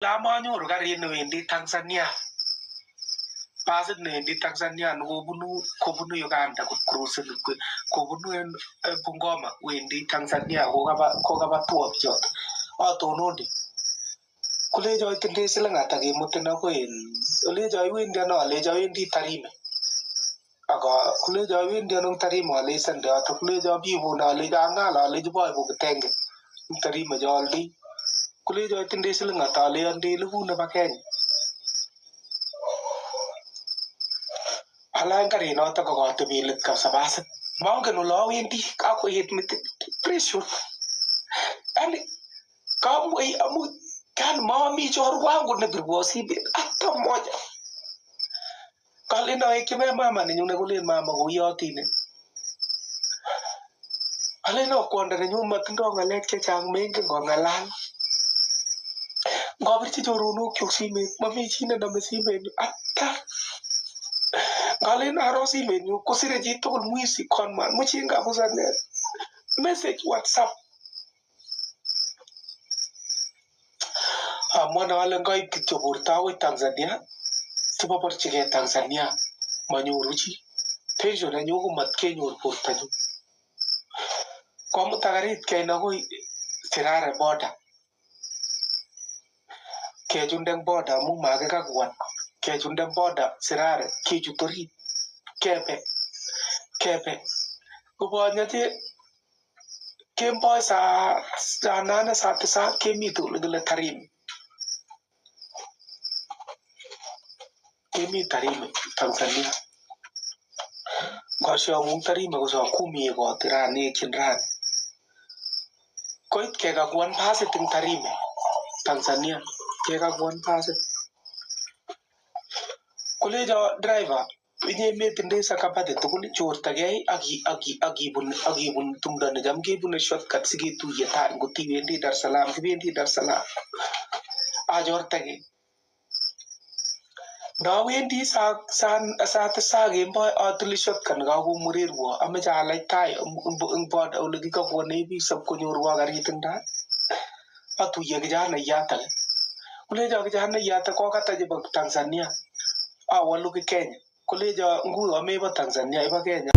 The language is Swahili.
lama nyoro gari wendi Tanzania pasit nendi Tanzania kobunu Uganda kucruise kobunu Bungoma wendi Tanzania kokaba tuopjot atonondi kulejo itinde silangata kemutena ko olejo wendi ano alejo wendi Tarime aga kulejo wendi ano Tarime ale sande ato kulejo bibuna alejo angala alejo boy ko kitenge Tarime joldi kulejo itinde silangata ale ande lugu na bakeng ala ngari no ta ko to bilet ka sabas mongen lo wendi ka ko hit mit pressure ani ka mo amu kan mami jor wangu na birwosi be atta moja kale na ekime mama ni nyune kule mama ko yoti ne ale no konda ne nyuma tindo ngalek che chang mengen ko ngalan ngobirti joruno kyosi me mami china na mesime atta kale na rosi menu ko sire ji to muisi kon man mu chinga busane message WhatsApp mwana wale ngai kityo burtawe Tanzania tuba porchige Tanzania manyuruchi tejo na nyugo matke nyur portaju kom tagarit ke na go tirare border ke jundeng border mu mage ka gwan ke jundeng border sirare ki jutori kepe ko nyati kempo sa nana sa tsa kemi tu le Tarime kemi Tarime Tanzania gosho mun Tarime go so kumi go tirane kinran koit ke ga gwan pase tin Tarime Tanzania ke ga gwan pase kulejo driver inye metinde sakapate tukuli chorta gay agi bun tumda ne jamge bun shortcut sige tu yata gutti wendi Dar Salam ajorta ge da wendi sa gembo atli shortcut ga go murirwo amaja lai tai bod awlagi ka ko ne bi sab ko nyorwa gari tinda atu ye jana yata kulejo jana yata ko kata je Tanzania walu ke Kenya kulejo nguo ameba Tanzania iba Kenya